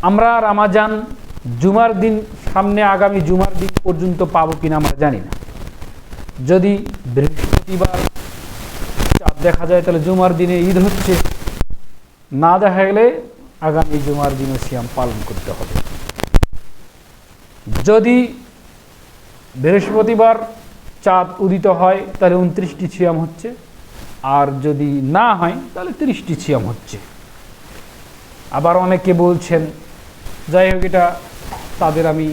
আমরা রমজান জুমার দিন সামনে আগামী জুমার দিন পর্যন্ত পাবো কিনা আমরা জানি না। যদি বৃহস্পতিবার চাঁদ দেখা যায় তাহলে জুমার দিনে ঈদ হচ্ছে, না দেখা গেলে আগামী জুমার দিনে সিয়াম পালন করতে হবে। যদি বৃহস্পতিবার চাঁদ উদিত হয় তাহলে 29টি সিয়াম হচ্ছে, আর যদি না হয় তাহলে 30টি সিয়াম হচ্ছে। আবার অনেকে বলছেন, যাই হোক এটা তাদের আমি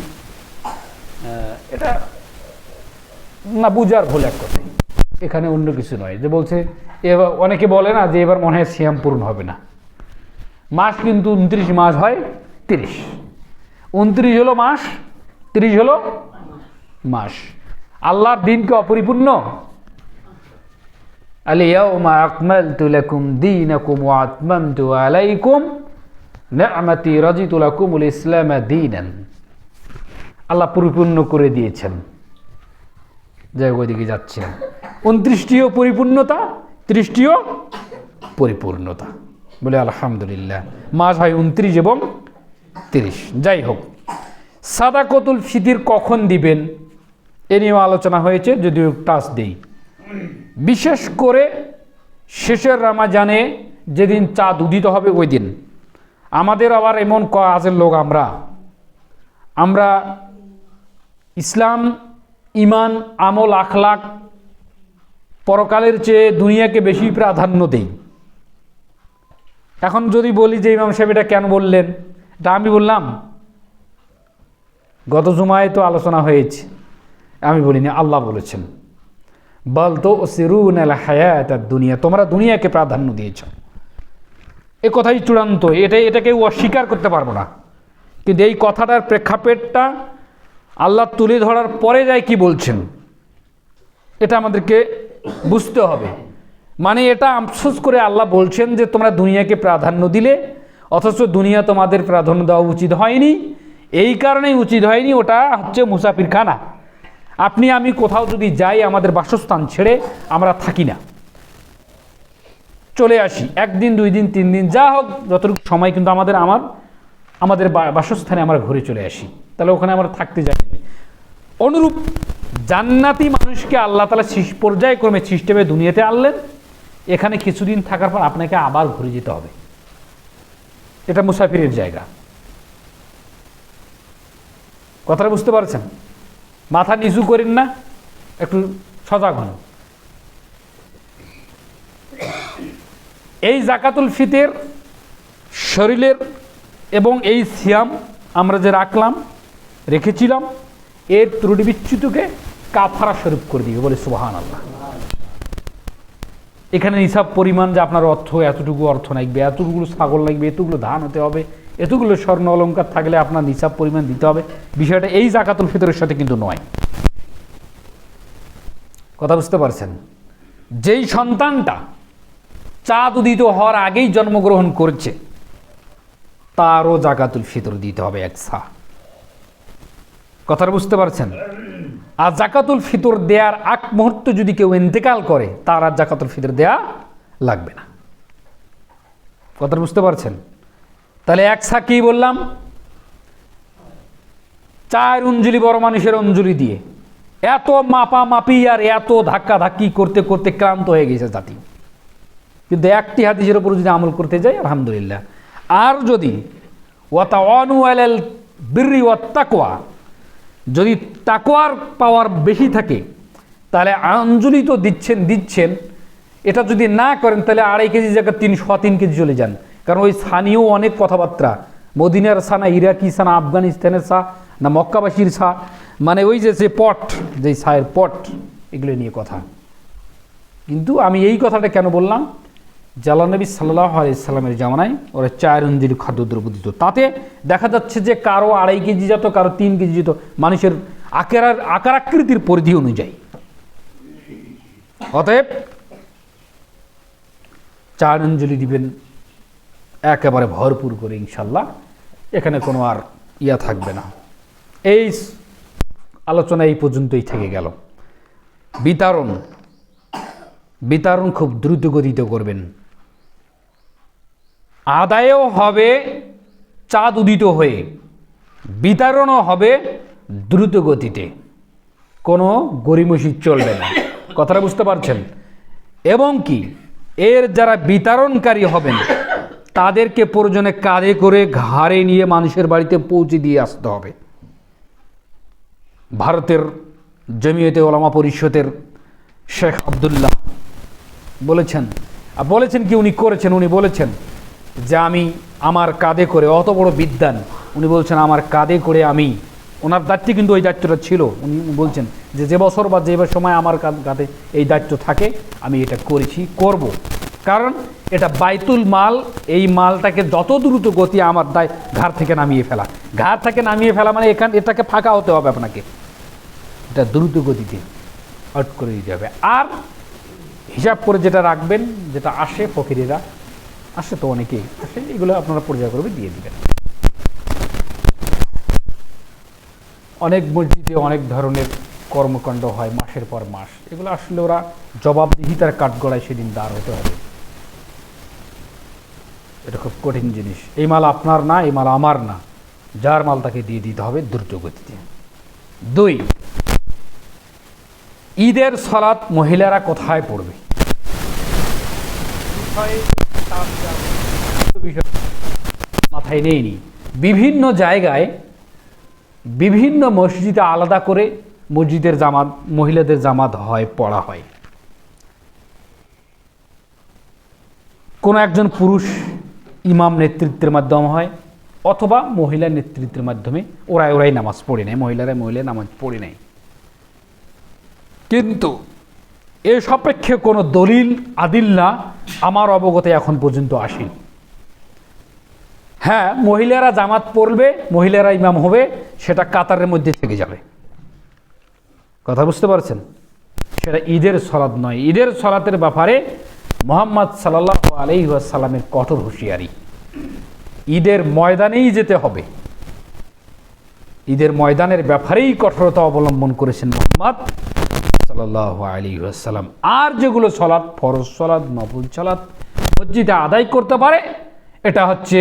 এটা না বুঝার ভুল এক কথা, এখানে অন্য কিছু নয়। যে বলছে এবার অনেকে বলে না যে এবার মনে হয় সিয়াম পূর্ণ হবে না, মাস কিন্তু 29 মাস হয় 30, 29 হলো মাস, 30 হলো মাস। আল্লাহর দিন কি অপরিপূর্ণ? আল-ইয়াওমা আকমালতু লাকুম দীনাকুম ওয়া আতমামতু আলাইকুম নি'মাতি রাদিতু লাকুমুল ইসলাম দীনান। আল্লাহ পরিপূর্ণ করে দিয়েছেন। যাই ওইদিকে যাচ্ছি না। 29টিও পরিপূর্ণতা, 30টিও পরিপূর্ণতা, বলে আলহামদুলিল্লাহ। মাস হয় 29 এবং 30। যাই হোক, সাদাকাতুল ফিতর কখন দিবেন এ নিয়েও আলোচনা হয়েছে, যদিও টাচ দেই। বিশেষ করে শেষের রমজানে যেদিন চাঁদ উদিত হবে ওই দিন। আমাদের আবার এমন কাজের লোক আমরা ইসলাম, ইমান, আমল, আখলাক, পরকালের চেয়ে দুনিয়াকে বেশি প্রাধান্য দেই। এখন যদি বলি যে ইমাম সাহেব এটা কেন বললেন, এটা আমি বললাম? গত জুমায় তো আলোচনা হয়েছে, আমি বলিনি, আল্লাহ বলেছেন, বল তো সিরুনাল হায়াতাদ দুনিয়া, তোমরা দুনিয়াকে প্রাধান্য দিয়েছ। এ কথাই চূড়ান্ত, এটাকে অস্বীকার করতে পারবো না। কিন্তু এই কথাটার প্রেক্ষাপটটা আল্লাহ তুলে ধরার পরে যায় কি বলছেন, এটা আমাদেরকে বুঝতে হবে। মানে এটা আফসোস করে আল্লাহ বলছেন যে তোমরা দুনিয়াকে প্রাধান্য দিলে, অথচ দুনিয়া তোমাদের প্রাধান্য দেওয়া উচিত হয়নি। এই কারণেই উচিত হয়নি, ওটা হচ্ছে মুসাফিরখানা। আপনি আমি কোথাও যদি যাই, আমাদের বাসস্থান ছেড়ে আমরা থাকি না, চলে আসি 1 দিন 2 দিন 3 দিন যা হোক যতটুকু সময়, কিন্তু আমাদের বাসস্থানে আমরা ঘুরে চলে আসি, তাহলে ওখানে আমরা থাকতে যাই। অনুরূপ জান্নাতি মানুষকে আল্লাহ তাআলা পর্যায়ক্রমে সিস্টেমে দুনিয়াতে আনলেন, এখানে কিছুদিন থাকার পর আপনাকে আবার ঘুরে যেতে হবে। এটা মুসাফিরের জায়গা। কথাটা বুঝতে পারছেন? মাথা নিচু করেন না, একটু সজাগ হন। এই যাকাতুল ফিতর শরীরের এবং এই সিয়াম আমরা যে রেখেছিলাম, এর ত্রুটি বিচ্যুতকে কাফারা স্বরূপ করে দিবে, বলে সুবহানাল্লাহ। এখানে নিসাব পরিমাণ যে আপনার অর্থ এতটুকু অর্থ লাগবে, এতটুকু ছাগল লাগবে, এতগুলো ধান হতে হবে, এতগুলো স্বর্ণ অলংকার থাকলে আপনার নিসাব পরিমাণ দিতে হবে, বিষয়টা এই যাকাতুল ফিতরের সাথে কিন্তু নয়। কথা বুঝতে পারছেন? যেই সন্তানটা চাঁদ উদিত হওয়ার আগেই জন্মগ্রহণ করছে, তারও যাকাতুল ফিতর দিতে হবে 1 সা। কথাটা বুঝতে পারছেন? আর যাকাতুল ফিতর দেওয়ার আগ মুহূর্তে যদি কেউ ইন্তেকাল করে, তার আর যাকাতুল ফিতর দেয়া লাগবে না। কথাটা বুঝতে পারছেন? তাহলে 1 সা কি বললাম? 4 অঞ্জলি বড় মানুষের অঞ্জলি দিয়ে এত মাপামাপি আর এত ধাক্কাধাক্কি করতে করতে ক্লান্ত হয়ে গেছে জাতি। কিন্তু একটি হাদিসের উপর যদি আমল করতে যাই, আলহামদুলিল্লাহ। আর যদি ওয়াতাওয়ানু আলাল বিররি ওয়াত তাকওয়া, যদি তাকওয়ার পাওয়ার বেশি থাকে, তাহলে অঞ্জলি তো দিচ্ছেন, এটা যদি না করেন তাহলে 2.5 কেজি জায়গায় 3 কেজি চলে যান। কারণ ওই স্থানীয় অনেক কথাবার্তা, মদিনার সা না ইরাকি সা না আফগানিস্তানের সা না মক্কাবাসীর সা, মানে ওই যে পট, যে সায়ের পট, এগুলো নিয়ে কথা। কিন্তু আমি এই কথাটা কেন বললাম, আল্লাহর নবী সাল্লাল্লাহু আলাইহি সাল্লামের জামানায় ওরা 4 অঞ্জলি খাদ্যদ্রব্য দিত। তাতে দেখা যাচ্ছে যে কারো 2.5 কেজি যেত, কারো 3 কেজি যেত, মানুষের আকার আকৃতির পরিধি অনুযায়ী। অতএব 4 অঞ্জলি দিবেন একেবারে ভরপুর করে, ইনশাল্লাহ এখানে কোনো আর থাকবে না। এই আলোচনা এই পর্যন্তই থেকে গেল। বিতরণ খুব দ্রুত গতিতে করবেন, আদায়ও হবে চাঁদ উদিত হয়ে বিতরণও হবে দ্রুত গতিতে, কোনো গড়িমসি চলবে না। কথাটা বুঝতে পারছেন? এবং কি এর যারা বিতরণকারী হবেন তাদেরকে প্রয়োজনে কাঁধে করে ঘাড়ে নিয়ে মানুষের বাড়িতে পৌঁছে দিয়ে আসতে হবে। ভারতের জমিয়তে ওলামা পরিষদের শেখ আব্দুল্লাহ বলেছেন কি উনি করেছেন, উনি বলেছেন যে আমি আমার কাঁধে করে, অত বড় বিদ্বান, উনি বলছেন আমার কাঁধে করে আমি, ওনার দায়িত্বে কিন্তু ওই দায়িত্বটা ছিল, উনি বলছেন যে বছর বা যে সময় আমার কাঁধে এই দায়িত্ব থাকে আমি এটা করেছি, করব। কারণ এটা বাইতুল মাল, এই মালটাকে যত দ্রুত গতি আমার ঘাড় থেকে নামিয়ে ফেলা, ঘাড় থেকে নামিয়ে ফেলা মানে এটাকে ফাঁকা হতে হবে আপনাকে, এটা দ্রুত গতিতে আউট করে দিতে হবে। আর হিসাব করে যেটা রাখবেন, যেটা আসে ফকিরেরা আসে, তো অনেকেই আসে, এগুলো আপনারা পর্যায়ক্রমে দিয়ে দিবেন। অনেক মসজিদে অনেক ধরনের কর্মকাণ্ড হয় মাসের পর মাস, এগুলো আসলে ওরা জবাবদিহিতার কাঠগড়ায় সেদিন দাঁড় হতে হবে। এটা খুব কঠিন জিনিস। এই মাল আপনার না, এই মাল আমার না, যার মাল তাকে দিয়ে দিতে হবে দ্রুত গতিতে। 2, ঈদের সালাত মহিলারা কোথায় পড়বে? মাথায় নেইনি। বিভিন্ন জায়গায় বিভিন্ন মসজিদে আলাদা করে মসজিদের জামাত, মহিলাদের জামাত হয়, পড়া হয়। কোনো একজন পুরুষ ইমাম নেতৃত্বের মাধ্যমে হয়, অথবা মহিলা নেতৃত্বের মাধ্যমে ওরাই নামাজ পড়ে নেয়, মহিলা নামাজ পড়ে নেয়। কিন্তু এ সাপেক্ষে কোনো দলিল আদিল্লা আমার অবগতে এখন পর্যন্ত আসেনি। হ্যাঁ, মহিলারা জামাত পড়বে, মহিলারা ইমাম হবে, সেটা কাতারের মধ্যে থেকে যাবে। কথা বুঝতে পারছেন? সেটা ঈদের সালাত নয়। ঈদের সালাতের ব্যাপারে মুহাম্মদ সাল্লাল্লাহু আলাইহি ওয়াসাল্লামের কঠোর হুঁশিয়ারি, ঈদের ময়দানেই যেতে হবে। ঈদের ময়দানের ব্যাপারেই কঠোরতা অবলম্বন করেছেন মুহাম্মদ সাল্লাল্লাহু আলাইহি ওয়াসাল্লাম। আর যেগুলো সালাত, ফরজ সালাত, নফল সালাত মসজিদে আদায় করতে পারে, এটা হচ্ছে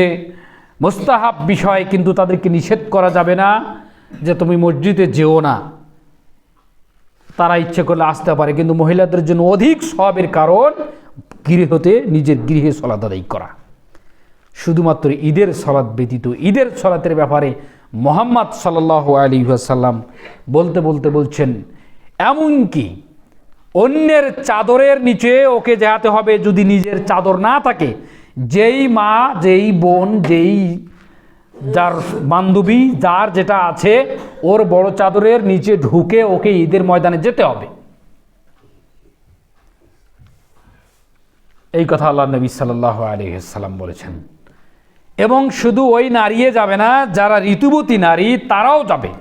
মুস্তাহাব বিষয়, কিন্তু তাদেরকে নিষেধ করা যাবে না যে তুমি মসজিদে যেও না। তারা ইচ্ছে করলে আসতে পারে, কিন্তু মহিলাদের জন্য অধিক সওয়াবের কারণ গৃহতে, নিজের গৃহে সালাত আদায় করা। শুধুমাত্র ঈদের সালাত ব্যতীত ঈদের সালাতের ব্যাপারে মুহাম্মদ সাল্লাল্লাহু আলাইহি ওয়াসাল্লাম বলছেন, এমনকি অন্যের চাদরের নিচে ওকে যেতে হবে যদি নিজের চাদর না থাকে। যেই মা, যেই বোন, যার বান্ধবী, যার যেটা আছে, ওর বড় চাদরের নিচে ঢুকে ওকে ঈদের ময়দানে যেতে হবে। এই কথা আল্লাহ নবী সাল্লাল্লাহু আলাইহি ওয়াসাল্লাম বলেছেন। এবং শুধু ওই নারীও যাবে না, যারা ঋতুবতী নারী তারাও যাবে।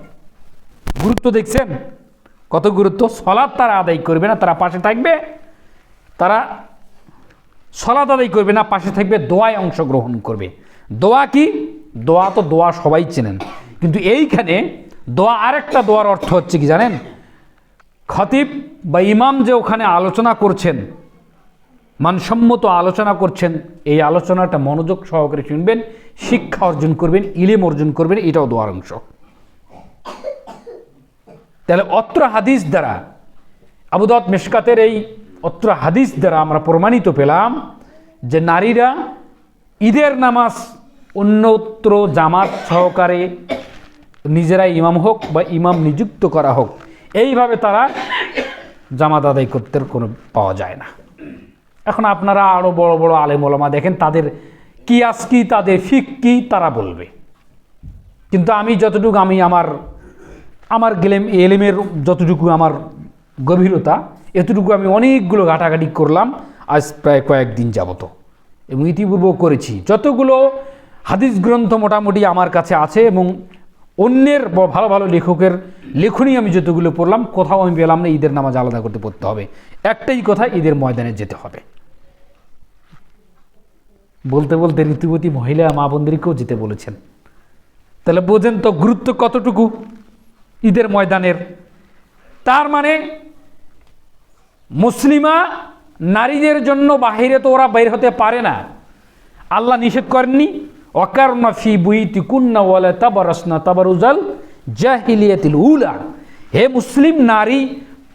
গুরুত্ব দেখছেন কত গুরুত্ব? সালাত তারা আদায় করবে না, তারা পাশে থাকবে, তারা সালাত আদায় করবে না, পাশে থাকবে, দোয়ায় অংশগ্রহণ করবে। দোয়া কি? দোয়া তো দোয়া সবাই চেনেন, কিন্তু এইখানে দোয়া, আরেকটা দোয়ার অর্থ হচ্ছে কি জানেন? খতিব বা ইমাম যে ওখানে আলোচনা করছেন, মানসম্মত আলোচনা করছেন, এই আলোচনাটা মনোযোগ সহকারে শুনবেন, শিক্ষা অর্জন করবেন, ইলম অর্জন করবেন, এটাও দোয়ার অংশ। তাহলে অত্র হাদিস দ্বারা, আবু দাউদ মিশকাতের এই অত্র হাদিস দ্বারা আমরা প্রমাণিত পেলাম যে নারীরা ঈদের নামাজ অন্যত্র জামাত সহকারে নিজেরাই ইমাম হোক বা ইমাম নিযুক্ত করা হোক, এইভাবে তারা জামাত আদায় করতে কোনো পাওয়া যায় না। এখন আপনারা আরও বড় বড় আলেম ওলামা দেখেন, তাদের কিয়াস কি, তাদের ফিক কি, তারা বলবে। কিন্তু আমি যতটুকু, আমি আমার এলেমের যতটুকু আমার গভীরতা, এতটুকু আমি অনেকগুলো ঘাটাঘাটি করলাম আজ প্রায় কয়েকদিন যাবত, এবং ইতিপূর্বেও করেছি। যতগুলো হাদিস গ্রন্থ মোটামুটি আমার কাছে আছে, এবং অন্যের ভালো ভালো লেখকের লেখনী আমি যতগুলো পড়লাম, কোথাও আমি পেলাম না ঈদের নামাজ আলাদা করতে পড়তে হবে। একটাই কথা, ঈদের ময়দানে যেতে হবে। বলতে বলতে ঋতুবতী মহিলা মা বোনদেরকেও যেতে বলেছেন। তাহলে বোঝেন তো গুরুত্ব কতটুকু ঈদের ময়দানের। তার মানে মুসলিমা নারীদের জন্য বাহিরে তো ওরা বের হতে পারে না, আল্লাহ নিষেধ করেননি, ওয়াকারনা ফি বুয়ুতিকুন্না ওয়ালা তাবারাসনা তাবারুজাল জাহিলিয়াতিল উলা। হে মুসলিম নারী,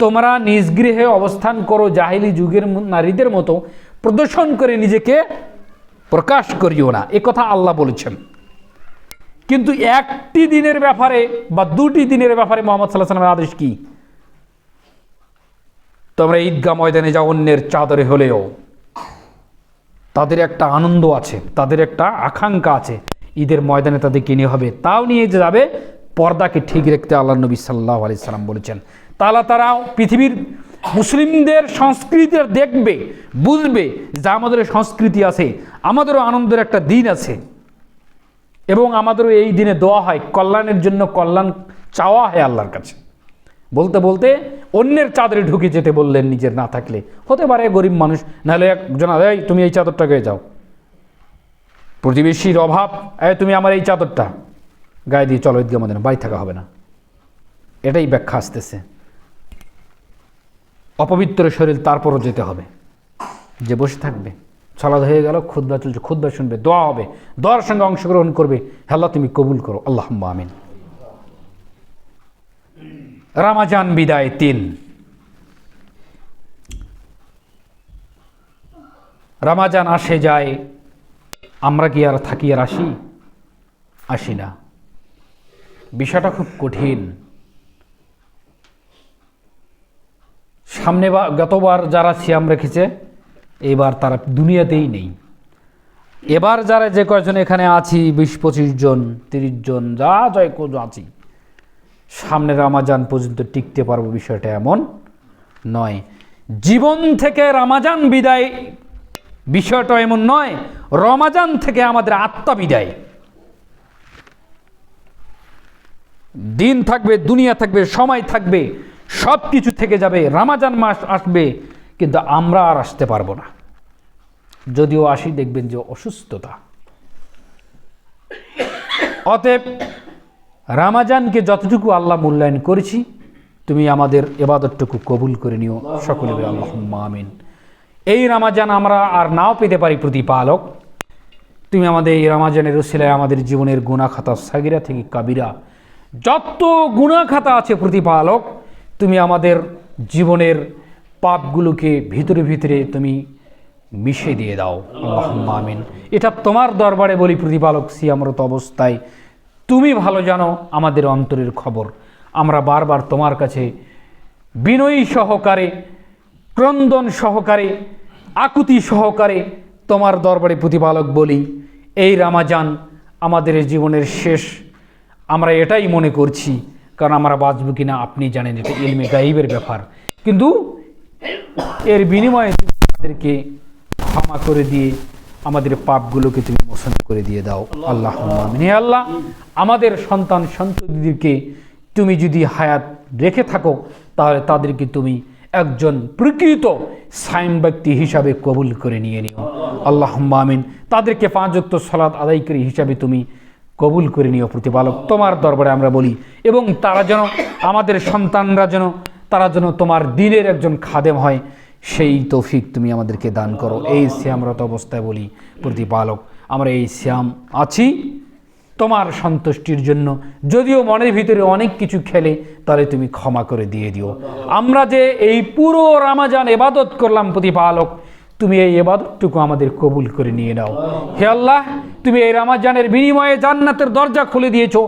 তোমরা নিজ গৃহে অবস্থান করো, জাহিলি যুগের নারীদের মতো প্রদর্শন করে নিজেকে প্রকাশ করিও না। এ কথা আল্লাহ বলেছেন। কিন্তু একটি দিনের ব্যাপারে বা দুটি দিনের ব্যাপারে মুহাম্মদ সাল্লাল্লাহু আলাইহি ওয়াসাল্লামের আদেশ কি? তোমরা ঈদগাহ ময়দানে যাও, অন্যের চাদরে হলেও। তাদের একটা আনন্দ আছে, তাদের একটা আকাঙ্ক্ষা আছে, ঈদের ময়দানে তাদেরকে নিয়ে হবে, তাও নিয়ে যাবে। পর্দাকে ঠিক রাখতে আল্লাহ নবী সাল্লাল্লাহু আলাইহি সাল্লাম বলেছেন। তারাও পৃথিবীর মুসলিমদের সংস্কৃতি দেখবে, বুঝবে যে আমাদের সংস্কৃতি আছে, আমাদেরও আনন্দের একটা দিন আছে, এবং আমাদেরও এই দিনে দোয়া হয়, কল্যাণের জন্য কল্যাণ চাওয়া হয় আল্লাহর কাছে। বলতে বলতে অন্যের চাদরে ঢুকে যেতে বললেন, নিজের না থাকলে। হতে পারে গরিব মানুষ, নাহলে একজন, এই তুমি এই চাদরটা গায়ে যাও। প্রতিবেশীর অভাব, তুমি আমার এই চাদরটা গায়ে দিয়ে চলো ঈদগাহ ময়দানে, বাড়ি থাকা হবে না। এটাই ব্যাখ্যা আসতেছে। অপবিত্র শরীর, তারপরও যেতে হবে। যে বসে থাকবে, সালাদ হয়ে গেল, খুতবা চলছে, খুতবা শুনবে, দোয়া হবে, দোয়ার সঙ্গে অংশগ্রহণ করবে। আল্লাহ তুমি কবুল করো, আল্লাহুম্মা আমিন। রমজান বিদায় 3। রমজান আসে যায়, আমরা কি আর থাকি আর আসি না। বিষয়টা খুব কঠিন। সামনে গতবার যারা সিয়াম রেখেছে, এবার তারা দুনিয়াতেই নেই। এবার যারা যে কয়েকজন এখানে আছি, 20-25 জন 30 জন যা জয় আছি, সামনে রমজান পর্যন্ত টিকতে পারবো বিষয়টা এমন নয়। জীবন থেকে রমজান বিদায় বিষয়টা এমন নয়, রমজান থেকে আমাদের আত্মা বিদায়। দিন থাকবে, দুনিয়া থাকবে, সময় থাকবে, সব কিছু থেকে যাবে। রমজান মাস আসবে, কিন্তু আমরা আর আসতে পারবো না। যদিও আসি, দেখবেন যে অসুস্থতা। অতএব রমজানকে যতটুকু আল্লাহ মূল্যায়ন করেছি, তুমি আমাদের ইবাদতটুকু কবুল করে নিও, সকলে বলি আল্লাহুম্মা আমিন। এই রমজান আমরা আর নাও পেতে পারি প্রতিপালক, তুমি আমাদের এই রমজানের উসিলায় আমাদের জীবনের গুনাহ খাতা সাগিরা থেকে কাবিরা যত গুনাহ খাতা আছে প্রতিপালক, তুমি আমাদের জীবনের পাপগুলোকে ভিতরে ভিতরে তুমি মিশে দিয়ে দাও, আল্লাহুম্মা আমিন। এটা তোমার দরবারে বলি প্রতিপালক, সিয়ামরত অবস্থায় তুমি ভালো জানো আমাদের অন্তরের খবর। আমরা বারবার তোমার কাছে বিনয়ী সহকারে, ক্রন্দন সহকারে, আকুতি সহকারে তোমার দরবারে প্রতিপালক বলি, এই রমজান আমাদের জীবনের শেষ। আমরা এটাই মনে করছি, কারণ আমরা বাঁচব কিনা আপনি জানেন, এটা ইলমে গায়বের ব্যাপার। কিন্তু এর বিনিময়ে তুমি আমাদেরকে ক্ষমা করে দিয়ে আমাদের পাপগুলোকে তুমি মোচন করে দিয়ে দাও, আল্লাহুম্মা আমিন। হে আল্লাহ, আমাদের সন্তান সন্ততিদেরকে তুমি যদি হায়াত রেখে থাকো, তাহলে তাদেরকে তুমি একজন প্রকৃত সাইম ব্যক্তি হিসাবে কবুল করে নিয়ে নিও, আল্লাহুম্মা আমিন। তাদেরকে 5 ওয়াক্ত সালাত আদায়কারী হিসাবে তুমি কবুল করে নিও প্রতিপালক, তোমার দরবারে আমরা বলি। এবং তারা যেন, আমাদের সন্তানরা যেন, তারা যেন তোমার দ্বীনের একজন খাদেম হয়, সেই তৌফিক তুমি আমাদেরকে দান করো। এই সিয়ামরত অবস্থায় বলি প্রতিপালক, আমরা এই সিয়াম আছি তোমার সন্তুষ্টির জন্য। যদিও মনের ভিতরে অনেক কিছু খেলে, তাহলে তুমি ক্ষমা করে দিয়ে দিও। আমরা যে এই পুরো রমজান ইবাদত করলাম প্রতিপালক, তুমি এই ইবাদতটুকু আমাদের কবুল করে নিয়ে নাও। হে আল্লাহ, তুমি এই রমজানের বিনিময়ে জান্নাতের দরজা খুলে দিয়েছো,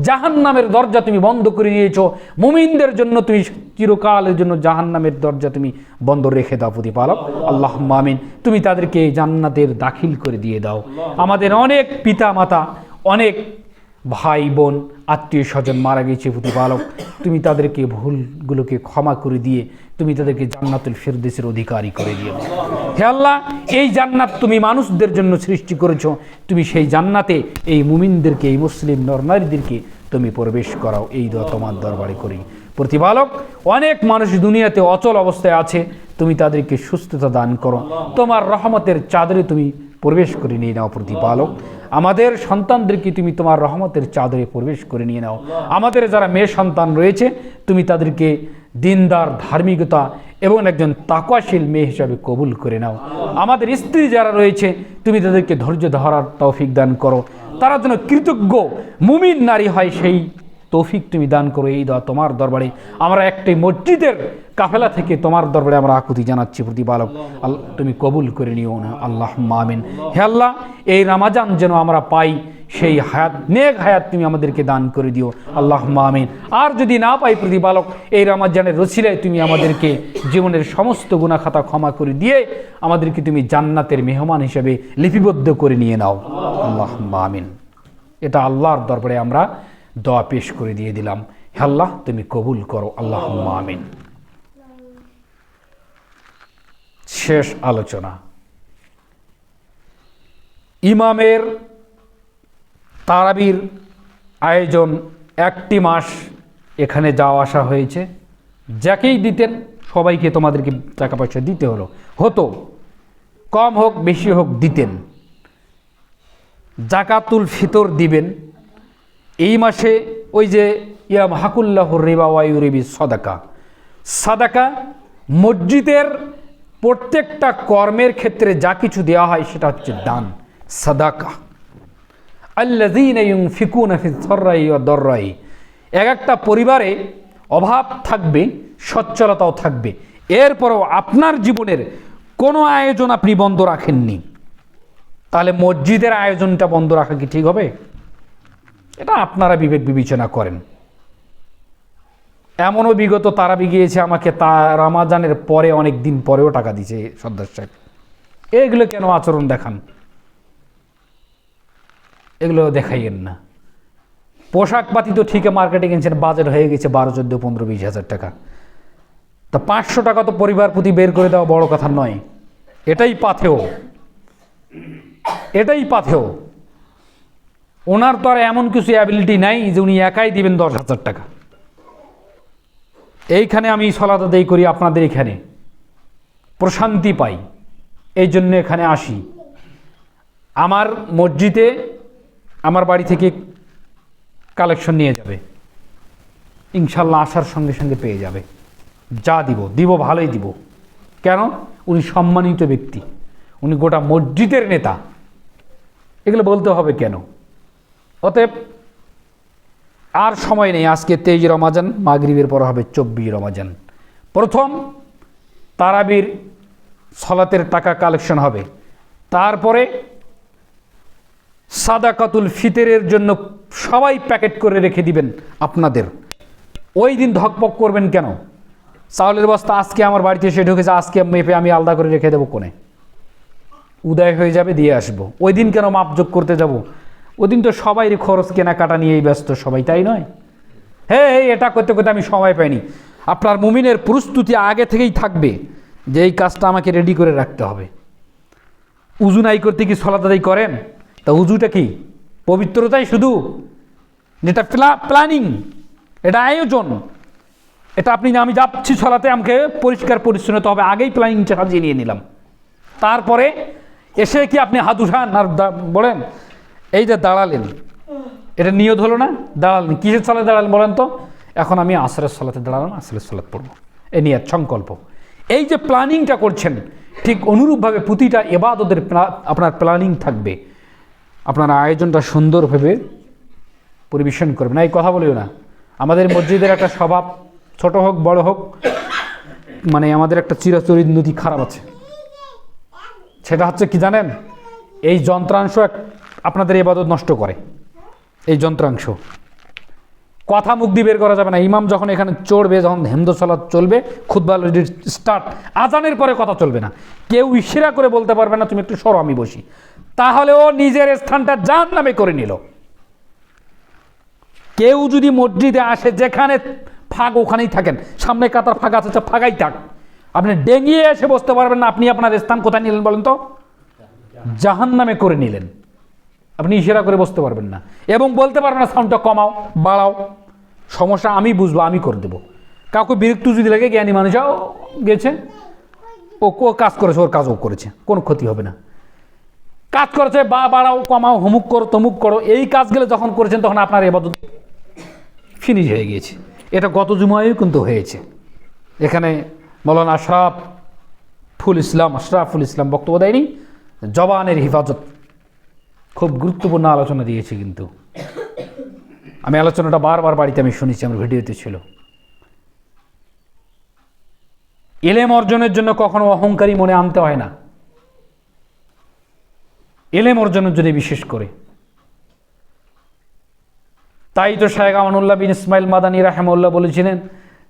জাহান্নামের দরজা তুমি বন্ধ করে দিয়েছো। মুমিনদের জন্য তুমি চিরকালের জন্য জাহান্নামের দরজা তুমি বন্ধ রেখে দাও প্রতিপালক, আল্লাহুম্মা আমিন। তুমি তাদেরকে জান্নাতের দাখিল করে দিয়ে দাও। আমাদের অনেক পিতা মাতা, অনেক ভাই বোন, আত্মীয় স্বজন মারা গেছে প্রতিপালক, তুমি তাদেরকে ভুলগুলোকে ক্ষমা করে দিয়ে তুমি তাদেরকে জান্নাতুল ফিরদৌসের অধিকারী করে দিও। হে আল্লাহ, এই জান্নাত তুমি মানুষদের জন্য সৃষ্টি করেছো, তুমি সেই জান্নাতে এই মুমিনদেরকে, এই মুসলিম নরনারীদেরকে তুমি প্রবেশ করাও। এই দোয়া তোমার দরবারে করি প্রতিপালক। অনেক মানুষ দুনিয়াতে অচল অবস্থায় আছে, তুমি তাদেরকে সুস্থতা দান করো, তোমার রহমতের চাদরে তুমি প্রবেশ করে নিয়ে নাও প্রতিপালক। আমাদের সন্তানদেরকে তুমি তোমার রহমতের চাদরে প্রবেশ করে নিয়ে নাও। আমাদের যারা মেয়ে সন্তান রয়েছে, তুমি তাদেরকে দিনদার, ধার্মিকতা এবং একজন তাকওয়াশীল মেয়ে হিসাবে কবুল করে নাও। আমাদের স্ত্রী যারা রয়েছে, তুমি তাদেরকে ধৈর্য ধরার তৌফিক দান করো, তারা যেন কৃতজ্ঞ মুমিন নারী হয়, সেই তৌফিক তুমি দান করো। এই দোয়া তোমার দরবারে আমরা একটি মসজিদের কাফেলা থেকে তোমার দরবারে আমরা আকুতি জানাচ্ছি প্রতিপালক, আল্লাহ তুমি কবুল করে নিও না, আল্লাহ আমিন। হে আল্লাহ, এই রমাজান যেন আমরা পাই, সেই হায়াত, নেক হায়াত তুমি আমাদেরকে দান করে দিও, আল্লাহ আমিন। আর যদি না পাই প্রতিপালক, এই রমাজানের রসিলায় তুমি আমাদেরকে জীবনের সমস্ত গুনাহ খাতা ক্ষমা করে দিয়ে আমাদেরকে তুমি জান্নাতের মেহমান হিসেবে লিপিবদ্ধ করে নিয়ে নাও, আল্লাহ আমিন। এটা আল্লাহর দরবারে আমরা দোয়া পেশ করে দিয়ে দিলাম। হে আল্লাহ, তুমি কবুল করো, আল্লাহ আমিন। শেষ আলোচনা, ইমামের তারাবির আয়োজন, একটি মাস এখানে যাওয়া আসা হয়েছে। যাকেই দিতেন সবাইকে তোমাদেরকে টাকা পয়সা দিতে হতো, কম হোক বেশি হোক দিতেন। জাকাতুল ফিতর দিবেন এই মাসে। ওই যে ইয়াম হাকুল্লাহুর রিবা ওয়ায়ুরিবি সদাকা, সাদাকা মসজিদের প্রত্যেকটা কর্মের ক্ষেত্রে যা কিছু দেওয়া হয় সেটা হচ্ছে দান, সাদাকা। আল্লাযীনা ইউনফিকুনা ফিস সাররাই ওয়াদ দাররাই, এক একটা পরিবারে অভাব থাকবে, সচ্ছলতাও থাকবে, এরপরেও আপনার জীবনের কোনো আয়োজন আপনি বন্ধ রাখেননি, তাহলে মসজিদের আয়োজনটা বন্ধ রাখা কি ঠিক হবে? এটা আপনারা বিবেক বিবেচনা করেন। এমনও বিগত তারাবি গিয়েছে আমাকে রমাজানের পরে অনেক দিন পরেও টাকা দিয়েছে সর্দার সাহেব। এগুলো কেন আচরণ দেখান? এগুলো দেখাইয়েন না। পোশাক পাতি তো ঠিক মার্কেটে কিনছেন, বাজেট হয়ে গেছে 12, 14, 15, 20 হাজার টাকা। তা 500 টাকা তো পরিবার প্রতি বের করে দেওয়া বড় কথা নয়। এটাই পাথেয়, এটাই পাথেয়। ওনার তো আর এমন কিছু অ্যাবিলিটি নাই যে উনি একাই দিবেন 10,000 টাকা। এইখানে আমি সলাত আদায় করি, আপনাদের এখানে প্রশান্তি পাই, এই জন্য এখানে আসি। আমার মসজিদে আমার বাড়ি থেকে কালেকশন নিয়ে যাবে ইনশাল্লাহ, আসার সঙ্গে সঙ্গে পেয়ে যাবে। যা দিব ভালোই দিব। কেন? উনি সম্মানিত ব্যক্তি, উনি গোটা মসজিদের নেতা, এগুলো বলতে হবে কেন? অতএব আর সময় নেই। আজকে 23 রমাজান, মাগরিবের পর হবে 24 রমাজান। প্রথম তারাবির সলাতের টাকা কালেকশন হবে, তারপরে সাদাকাতুল ফিতরের জন্য সবাই প্যাকেট করে রেখে দিবেন আপনাদের। ওই দিন ধকপক করবেন কেন? চাউলের বস্তা আজকে আমার বাড়িতে এসে ঢুকেছে, আজকে মেপে আমি আলাদা করে রেখে দেবো কোণে, উদয় হয়ে যাবে দিয়ে আসবো। ওই দিন কেন মাপযোগ করতে যাব? ওই দিন তো সবাই খরচ কেনাকাটা নিয়েই ব্যস্ত সবাই, তাই নয়? হ্যাঁ, এটা করতে করতে আমি সময় পাইনি। আপনার মুমিনের প্রস্তুতি আগে থেকেই থাকবে যে এই কাজটা আমাকে রেডি করে রাখতে হবে। উজু নাই করতে কি সলাত আদায় করেন? তা উজুটা কি পবিত্রতাই শুধু? যেটা প্ল্যানিং, এটা আয়োজন, এটা আপনি আমি যাচ্ছি সলাতে, আমাকে পরিষ্কার পরিচ্ছন্নতা হবে, আগেই প্ল্যানিংটা সাজিয়ে নিয়ে নিলাম। তারপরে এসে কি আপনি হাত উঠান আর বলেন এই যে দাঁড়ালেন, এটা নিয়ত হলো না? দাঁড়ালেন, কিসের সালাতে দাঁড়ালেন বলেন তো? এখন আমি আসরের সালাতে দাঁড়ালাম, আসরের সালাত পড়বো, এই নিয়ত সংকল্প। এই যে প্ল্যানিংটা করছেন, ঠিক অনুরূপভাবে প্রতিটা ইবাদতের আপনার প্ল্যানিং থাকবে। আপনার আয়োজনটা সুন্দরভাবে পরিবেশন করবেন। না এই কথা বলিও না। আমাদের মসজিদের একটা স্বভাব, ছোট হোক বড় হোক, মানে আমাদের একটা চিরাচরিত খারাপ আছে। সেটা হচ্ছে কি জানেন? এই যন্ত্রাংশ আপনাদের ইবাদত নষ্ট করে। এই যন্ত্রাংশ কথা মুখ দিয়ে বের করা যাবে না। ইমাম যখন এখানে চড়বে, যখন হেমদ সালাত চলবে, খুতবা স্টার্ট, আজানের পরে কথা চলবে না। কেউ ইশারা করে বলতে পারবে না তুমি একটু সরো আমি বসি, তাহলে ও নিজের স্থানটা জাহান্নামে করে নিল। কেউ যদি মসজিদে আসে, যেখানে ফাঁক ওখানেই থাকেন, সামনে কাতার ফাঁক আছে, ফাঁকাই থাক, আপনি ডেঙ্গিয়ে এসে বসতে পারবেন না। আপনি আপনার স্থান কোথায় নিলেন বলেন তো? জাহান্নামে করে নিলেন। আপনি ইশারা করে বসতে পারবেন না এবং বলতে পারবেন না সাউন্ডটা কমাও বাড়াও। সমস্যা আমি বুঝবো, আমি করে দেবো। কাউকে বিরক্ত যদি লাগে, জ্ঞানী মানুষও গেছে, ও কাজ করেছে, ওর কাজও করেছে, কোনো ক্ষতি হবে না। কাজ করেছে, বাড়াও কমাও, হুমুক করো তমুক করো, এই কাজগুলো যখন করেছেন তখন আপনার ইবাদত ফিনিশ হয়ে গিয়েছে। এটা গত জুমায়ও কিন্তু হয়েছে। এখানে মৌলানা আশরাফুল ইসলাম বক্তব্য দেয়নি, জবানের হিফাজত খুব গুরুত্বপূর্ণ আলোচনা দিয়েছি, কিন্তু আমি আলোচনাটা বারবার বাড়িতে আমি শুনেছি, আমার ভিডিওতে ছিল। ইলম অর্জনের জন্য কখনো অহংকারী মনে আনতে হয় না, ইলম অর্জনের জন্য বিশেষ করে। তাই তো শায়েখ আমানুল্লাহ বিন ইসমাইল মাদানী রাহিমাহুল্লাহ বলেছিলেন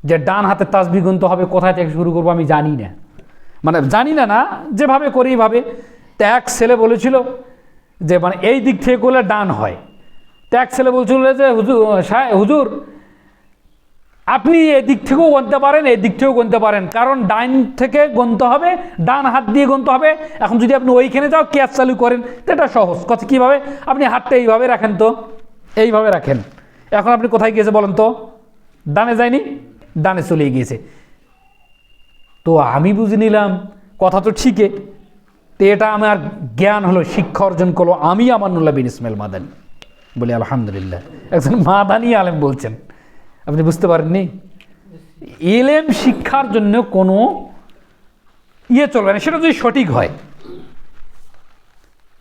যে ডান হাতে তাসবিহ গুনতে হবে, কোথায় থেকে শুরু করবো আমি জানি না, মানে জানি না না, যেভাবে করি এইভাবে। তো এক ছেলে বলেছিল যে মানে এই দিক থেকে করলে ডান হয়। তো এক ছেলে বলছিল যে হুজুর আপনি এদিক থেকেও গুনতে পারেন, এদিক থেকেও গুনতে পারেন, কারণ ডান থেকে গুনতে হবে, ডান হাত দিয়ে গুনতে হবে। এখন যদি আপনি ওইখানে যাও ক্যাচ চালু করেন তো এটা সহজ কথা। কীভাবে? আপনি হাতটা এইভাবে রাখেন, তো এইভাবে রাখেন। এখন আপনি কোথায় গিয়েছে বলেন তো? ডানে যায়নি, ডানে চলে গিয়েছে। তো আমি বুঝে নিলাম কথা তো ঠিকই। তো এটা আমার জ্ঞান হলো, শিক্ষা অর্জন করলো আমি আমানুল্লাহ বিন ইসমাইল মাদানী। বলি আলহামদুলিল্লাহ, একজন মাদানী আলেম বলছেন, আপনি বুঝতে পারেননি? ইলম শিক্ষার জন্য কোনো চলবে না, সেটা যদি সঠিক হয়।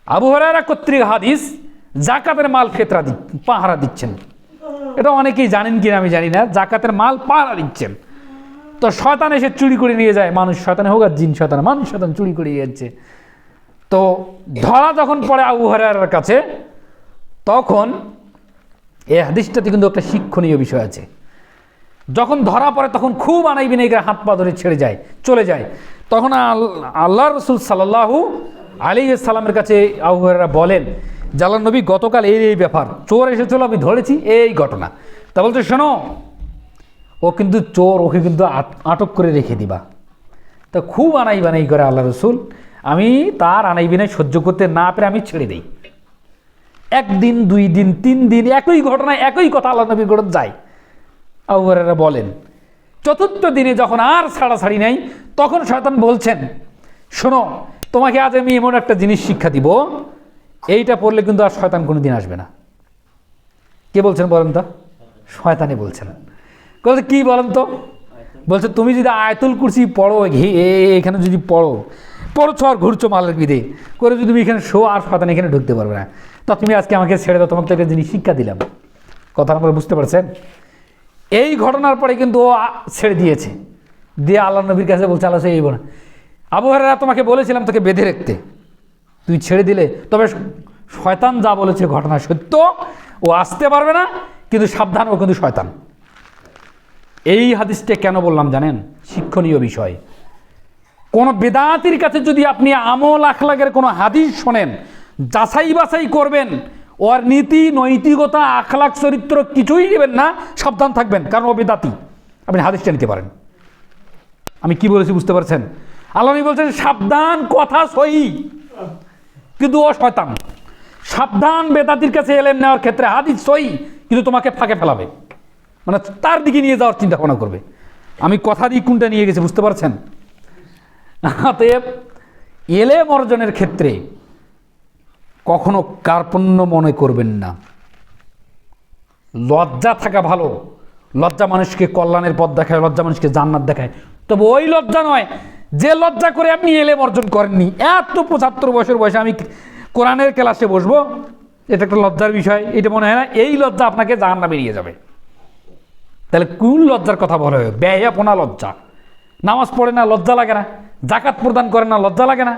আবু হুরায়রা কর্তৃক হাদিস, জাকাতের মাল ফেতরা পাহারা দিচ্ছেন, এটা অনেকেই জানেন কিনা আমি জানি না, জাকাতের মাল পাহারা দিচ্ছেন। তো শয়তান এসে চুরি করে নিয়ে যায়, মানুষ শয়তানে হোক আর জিন শয়তান, মানুষ শয়তান চুরি করে নিয়ে যাচ্ছে। তো ধরা যখন পড়ে আবু হুরায়রার কাছে, তখন এই হাদিসটাতে কিন্তু একটা শিক্ষণীয় বিষয় আছে। যখন ধরা পড়ে তখন খুব আনাই বিনাই করে হাত পা ধরে ছেড়ে যায়, চলে যায়। তখন আল্লাহ রসুল সাল্লাল্লাহু আলাইহি সাল্লামের কাছে আবু হুরায়রা বলেন, আল্লাহর নবী গতকাল এই ব্যাপার, চোর এসেছিল, আমি ধরেছি, এই ঘটনা। তা বলছে শোনো, ও কিন্তু চোর, ওকে কিন্তু আটক করে রেখে দিবা। তা খুব আনাই বানাই করে আল্লাহ রসুল, আমি তার আনাই বিনাই সহ্য করতে না পেরে আমি ছেড়ে দিই। একদিন, 2 দিন, 3 দিন একই ঘটনা, একই কথা আল্লাহ নবীর ঘটনা যায়। আবু হুরায়রা বলেন, 4th দিনে যখন আর ছাড়াছাড়ি নাই, তখন শয়তান বলছেন, শোনো তোমাকে আজ আমি এমন একটা জিনিস শিক্ষা দিব, এইটা পড়লে কিন্তু আর শয়তান কোনোদিন আসবে না। কে বলছেন বলেন তো? শয়তানে বলছেন। বলছে কি বলেন তো? বলছে তুমি যদি আয়াতুল কুরসি পড়ো, এখানে যদি পড়ছো আর ঘুরছো মালের বিধে করে, যদি তুমি এখানে শো, আর শয়তান এখানে ঢুকতে পারবে না। তা তুমি আজকে আমাকে ছেড়ে দাও, তোমাকে তো একটা জিনিস শিক্ষা দিলাম। কথা আপনারা বুঝতে পারছেন? এই ঘটনার পরে কিন্তু ও ছেড়ে দিয়েছে, দিয়ে আল্লাহ নবীর কাছে বলছে, আল্লাহ এই বলে আবু হুরায়রা তোমাকে বলেছিলাম তোকে বেঁধে রাখতে, তুই ছেড়ে দিলে। তবে শয়তান যা বলেছে ঘটনা সত্য, ও আসতে পারবে না, কিন্তু সাবধান, ও কিন্তু শয়তান। এই হাদিসটা কেন বললাম জানেন? শিক্ষণীয় বিষয়। কোন বেদাতির কাছে যদি আপনি আমল আখলাকের কোনো হাদিস শোনেন, যাচাই বাছাই করবেন, ওর নীতি নৈতিকতা আখলাক চরিত্র কিছুই নেবেন না, সাবধান থাকবেন, কারণ ও বেদাতি। আপনি হাদিসটা নিতে পারেন। আমি কি বলেছি বুঝতে পারছেন? আল্লাহ বলছেন সাবধান, কথা সহি, কিন্তু ও শয়তান। সাবধান, বেদাতির কাছে এলেম নেওয়ার ক্ষেত্রে হাদিস সহি, কিন্তু তোমাকে ফাঁকে ফেলাবে, মানে তার দিকে নিয়ে যাওয়ার চিন্তা ভাবনা করবে। আমি কথা দিয়ে কোনটা নিয়ে গেছি বুঝতে পারছেন? অতএব এলেম অর্জনের ক্ষেত্রে কখনো কার্পণ্য মনে করবেন না। লজ্জা থাকা ভালো, লজ্জা মানুষকে কল্যাণের পথ দেখায়, লজ্জা মানুষকে জান্নাত দেখায়। তবে ওই লজ্জা নয় যে লজ্জা করে আপনি এলেম অর্জন করেননি। এত 75 বছর বয়সে আমি কোরআনের ক্লাসে বসবো, এটা একটা লজ্জার বিষয়, এটা মনে হয় না? এই লজ্জা আপনাকে জাহান্নামে নিয়ে যাবে। তাহলে কোন লজ্জার কথা বলা হয়? বেহায়াপনা লজ্জা। নামাজ পড়ে না, লজ্জা লাগে না? জাকাত প্রদান করে না, লজ্জা লাগে না?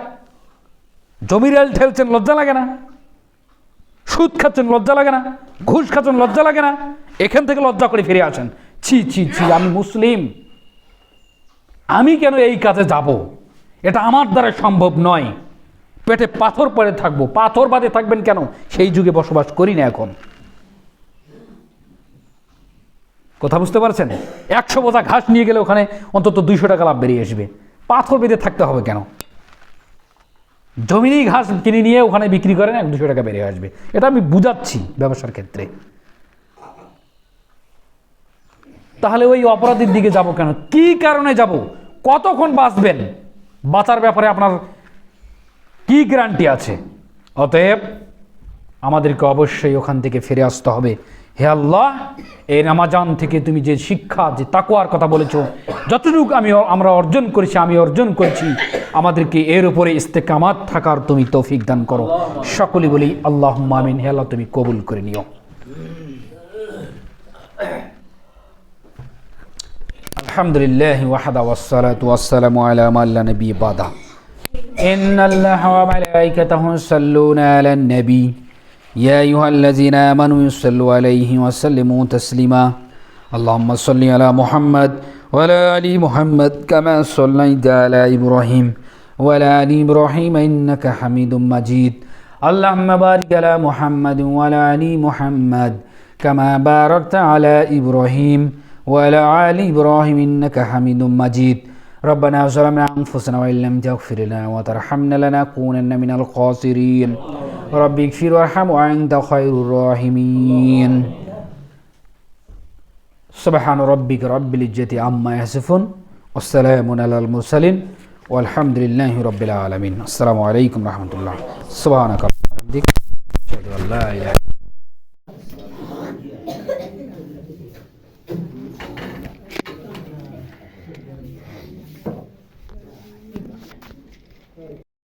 জমিরাল ঠেলছেন, লজ্জা লাগে না? সুদ খাচ্ছেন, লজ্জা লাগে না? ঘুষ খাচ্ছেন, লজ্জা লাগে না? এখান থেকে লজ্জা করে ফিরে আসেন, ছি ছি ছি, আমি মুসলিম, আমি কেন এই কাজে যাব? এটা আমার দ্বারা সম্ভব নয়। পেটে পাথর পড়ে থাকবো, পাথর বাদে থাকবেন কেন? সেই যুগে বসবাস করি না এখন। কথা বুঝতে পারছেন? 100 বোঝা ঘাস নিয়ে গেলে ওখানে অন্তত 200 টাকা লাভ বেরিয়ে আসবে। পাথর বেঁধে থাকতে হবে কেন? জমিনেই ঘাস কিনে নিয়ে ওখানে বিক্রি করেন, 100-200 টাকা বেরিয়ে আসবে। এটা আমি বুঝাচ্ছি ব্যবসার ক্ষেত্রে। তাহলে ওই অপরাধীর দিকে যাব কেন? কি কারণে যাব? কতক্ষণ বাঁচবেন? বাঁচার ব্যাপারে আপনার কি গ্যারান্টি আছে? অতএব আমাদেরকে অবশ্যই ওখান থেকে ফিরে আসতে হবে। হে আল্লাহ, এই রমাজান থেকে তুমি যে শিক্ষা, যে তাকওয়ার কথা বলেছো, যতটুকু আমরা অর্জন করেছি, আমি অর্জন করেছি, আমাদেরকে এর উপরে ইস্তেকামাত থাকার তুমি তৌফিক দান করো। সকলে বলি আল্লাহুম্মা আমিন। হে আল্লাহ, তুমি কবুল করে নিও। আলহামদুলিল্লাহ ওয়াহদা ওয়াসসালাতু ওয়াসসালামু আলা মান লা নবী বাদা। ইন্নাল্লাহা ওয়া মালাইকাতাহু ইউসাল্লুনা আলান নবী ইয়া আইয়ুহাল্লাযীনা আমানু ইউসাল্লু আলাইহি ওয়া সাল্লিমু তাসলিমা। আল্লাহুম্মা সাল্লি আলা মুহাম্মাদ ওয়া আলা আলি মুহাম্মাদ কামা সাল্লাইতা আলা ইব্রাহিম ওয়া আলা আলি ইব্রাহিম ইন্নাকা হামিদুম মাজিদ। আল্লাহুম্মা বারিক আলা মুহাম্মাদ ওয়া আলা আলি মুহাম্মাদ কামা বারাকতা আলা ইব্রাহিম وعلى آل إبراهيم إنك حميد مجيد. ربنا ظلمنا أنفسنا وإن لم تغفر لنا وترحمنا لنكونن من الخاسرين. رب اغفر وارحم وأنت خير الراحمين. سبحان ربك رب العزة عما يصفون والسلام على المرسلين والحمد لله رب العالمين. السلام عليكم ورحمة الله. سبحانك اللهم وبحمدك أشهد أن لا إله إلا أنت